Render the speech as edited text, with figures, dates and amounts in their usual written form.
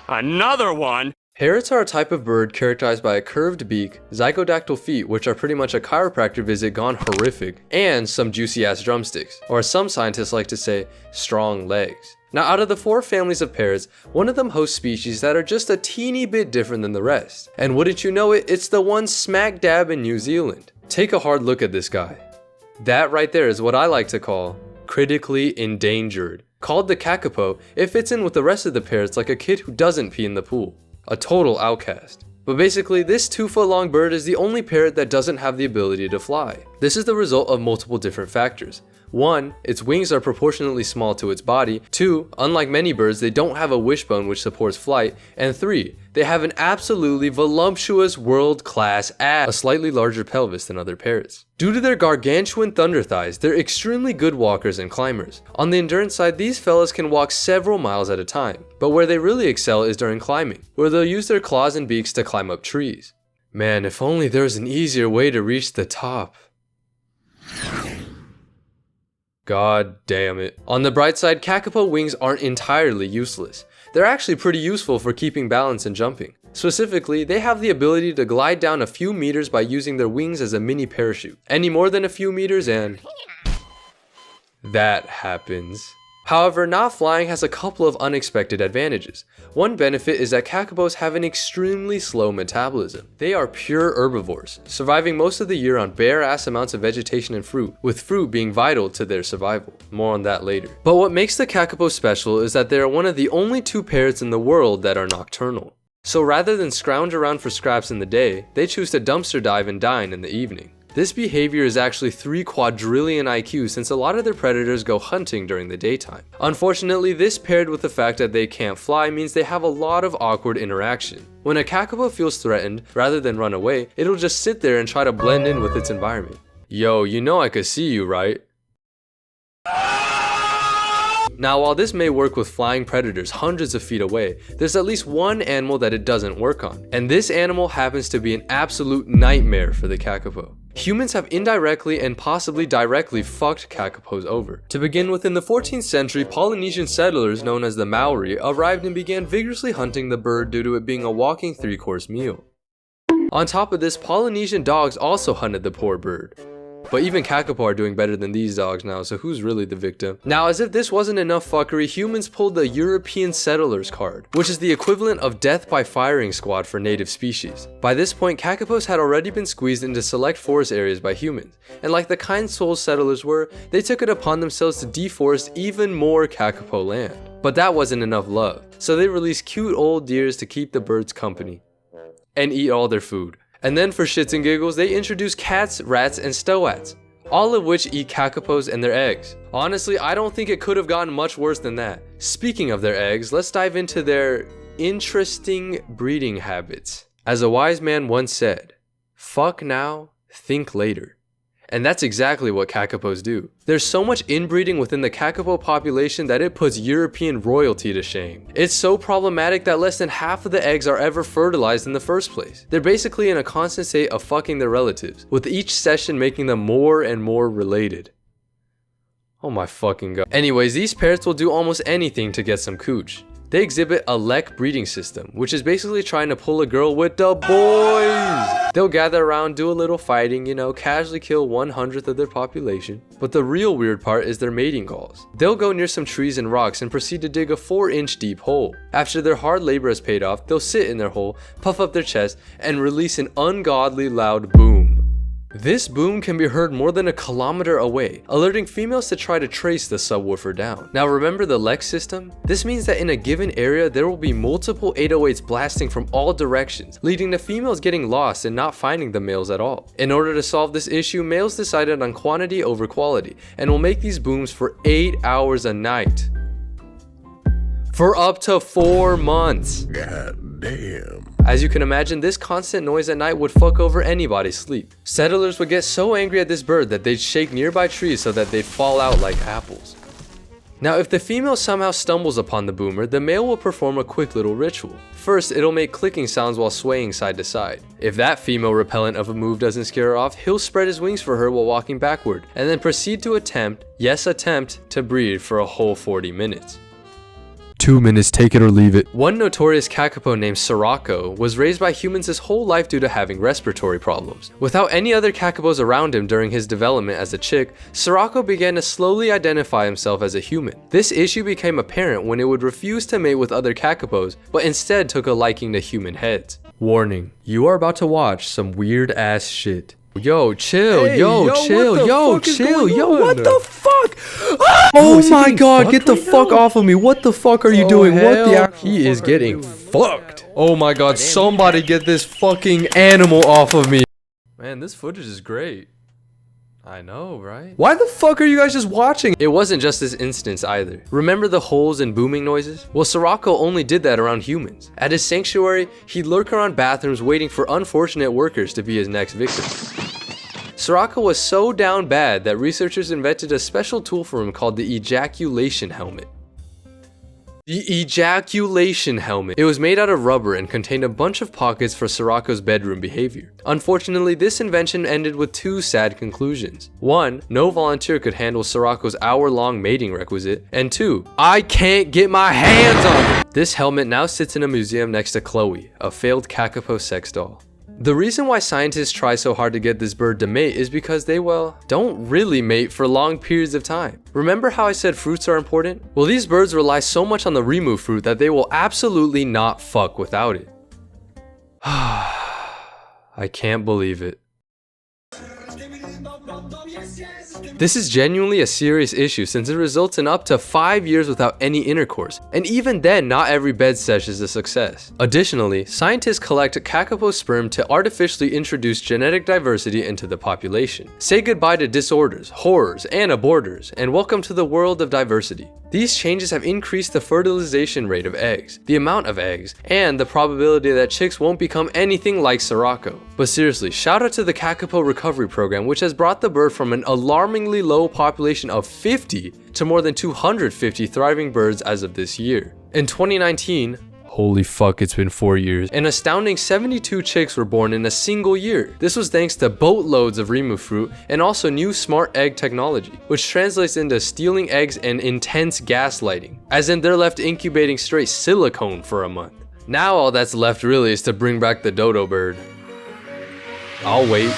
Another one? Parrots are a type of bird characterized by a curved beak, zygodactyl feet, which are pretty much a chiropractor visit gone horrific, and some juicy ass drumsticks, or as some scientists like to say, strong legs. Now, out of the 4 families of parrots, one of them hosts species that are just a teeny bit different than the rest. And wouldn't you know it, it's the one smack dab in New Zealand. Take a hard look at this guy. That right there is what I like to call critically endangered. Called the Kākāpō, it fits in with the rest of the parrots like a kid who doesn't pee in the pool. A total outcast. But basically, this 2-foot long bird is the only parrot that doesn't have the ability to fly. This is the result of multiple different factors. 1, its wings are proportionately small to its body. 2, unlike many birds, they don't have a wishbone which supports flight. And 3, they have an absolutely voluptuous world-class ass, a slightly larger pelvis than other parrots. Due to their gargantuan thunder thighs, they're extremely good walkers and climbers. On the endurance side, these fellas can walk several miles at a time. But where they really excel is during climbing, where they'll use their claws and beaks to climb up trees. Man, if only there was an easier way to reach the top. God damn it. On the bright side, Kākāpō wings aren't entirely useless. They're actually pretty useful for keeping balance and jumping. Specifically, they have the ability to glide down a few meters by using their wings as a mini parachute. Any more than a few meters and that happens. However, not flying has a couple of unexpected advantages. One benefit is that Kākāpōs have an extremely slow metabolism. They are pure herbivores, surviving most of the year on bare-ass amounts of vegetation and fruit, with fruit being vital to their survival. More on that later. But what makes the Kākāpō special is that they are one of the only 2 parrots in the world that are nocturnal. So rather than scrounge around for scraps in the day, they choose to dumpster dive and dine in the evening. This behavior is actually 3 quadrillion IQ since a lot of their predators go hunting during the daytime. Unfortunately, this paired with the fact that they can't fly means they have a lot of awkward interaction. When a Kākāpō feels threatened, rather than run away, it'll just sit there and try to blend in with its environment. Yo, you know I could see you, right? Now, while this may work with flying predators hundreds of feet away, there's at least one animal that it doesn't work on. And this animal happens to be an absolute nightmare for the Kākāpō. Humans have indirectly and possibly directly fucked Kākāpōs over. To begin with, in the 14th century, Polynesian settlers known as the Maori arrived and began vigorously hunting the bird due to it being a walking 3-course meal. On top of this, Polynesian dogs also hunted the poor bird. But even Kākāpō are doing better than these dogs now, so who's really the victim? Now, as if this wasn't enough fuckery, humans pulled the European Settlers card, which is the equivalent of death by firing squad for native species. By this point, Kākāpōs had already been squeezed into select forest areas by humans, and like the kind soul settlers were, they took it upon themselves to deforest even more Kākāpō land. But that wasn't enough love, so they released cute old deers to keep the birds company and eat all their food. And then for shits and giggles, they introduced cats, rats, and stoats, all of which eat Kākāpōs and their eggs. Honestly, I don't think it could have gotten much worse than that. Speaking of their eggs, let's dive into their interesting breeding habits. As a wise man once said, fuck now, think later. And that's exactly what Kākāpōs do. There's so much inbreeding within the Kākāpō population that it puts European royalty to shame. It's so problematic that less than half of the eggs are ever fertilized in the first place. They're basically in a constant state of fucking their relatives, with each session making them more and more related. Oh my fucking god. Anyways, these parrots will do almost anything to get some cooch. They exhibit a lek breeding system, which is basically trying to pull a girl with the boys. They'll gather around, do a little fighting, casually kill 1/100th of their population. But the real weird part is their mating calls. They'll go near some trees and rocks and proceed to dig a 4-inch deep hole. After their hard labor has paid off, they'll sit in their hole, puff up their chest, and release an ungodly loud boom. This boom can be heard more than a kilometer away, alerting females to try to trace the subwoofer down. Now remember the lek system? This means that in a given area there will be multiple 808s blasting from all directions, leading to females getting lost and not finding the males at all. In order to solve this issue, males decided on quantity over quality, and will make these booms for 8 hours a night. For up to 4 months. God damn. As you can imagine, this constant noise at night would fuck over anybody's sleep. Settlers would get so angry at this bird that they'd shake nearby trees so that they'd fall out like apples. Now, if the female somehow stumbles upon the boomer, the male will perform a quick little ritual. First, it'll make clicking sounds while swaying side to side. If that female repellent of a move doesn't scare her off, he'll spread his wings for her while walking backward, and then proceed to attempt, yes attempt, to breed for a whole 40 minutes. 2 minutes, take it or leave it. One notorious Kākāpō named Sirocco was raised by humans his whole life due to having respiratory problems. Without any other Kākāpōs around him during his development as a chick, Sirocco began to slowly identify himself as a human. This issue became apparent when it would refuse to mate with other Kākāpōs, but instead took a liking to human heads. Warning, you are about to watch some weird ass shit. Yo, chill, Hey, yo, yo, chill, what the yo, fuck is chill, going yo, on? what the fuck? Oh is he my getting god, fucked get the right fuck now? off of me. What the fuck are you doing? What the hell, actual He is getting fucked. Oh my god, somebody get this fucking animal off of me. Man, this footage is great. I know, right? Why the fuck are you guys just watching? It wasn't just this instance either. Remember the holes and booming noises? Well, Sirocco only did that around humans. At his sanctuary, he'd lurk around bathrooms waiting for unfortunate workers to be his next victim. Sirocco was so down bad that researchers invented a special tool for him called the ejaculation helmet. The ejaculation helmet. It was made out of rubber and contained a bunch of pockets for Sirocco's bedroom behavior. Unfortunately, this invention ended with two sad conclusions. One, no volunteer could handle Sirocco's hour-long mating requisite, and two, I can't get my hands on it! This helmet now sits in a museum next to Chloe, a failed Kākāpō sex doll. The reason why scientists try so hard to get this bird to mate is because they, well, don't really mate for long periods of time. Remember how I said fruits are important? Well, these birds rely so much on the remove fruit that they will absolutely not fuck without it. I can't believe it. This is genuinely a serious issue since it results in up to 5 years without any intercourse, and even then not every bed sesh is a success. Additionally, scientists collect Kākāpō sperm to artificially introduce genetic diversity into the population. Say goodbye to disorders, horrors, and aborters, and welcome to the world of diversity. These changes have increased the fertilization rate of eggs, the amount of eggs, and the probability that chicks won't become anything like Sirocco. But seriously, shout out to the Kākāpō recovery program, which has brought the bird from an alarmingly low population of 50 to more than 250 thriving birds as of this year. In 2019, holy fuck, it's been 4 years, an astounding 72 chicks were born in a single year. This was thanks to boatloads of remove fruit and also new smart egg technology, which translates into stealing eggs and intense gaslighting, as in they're left incubating straight silicone for a month. Now all that's left really is to bring back the dodo bird. I'll wait.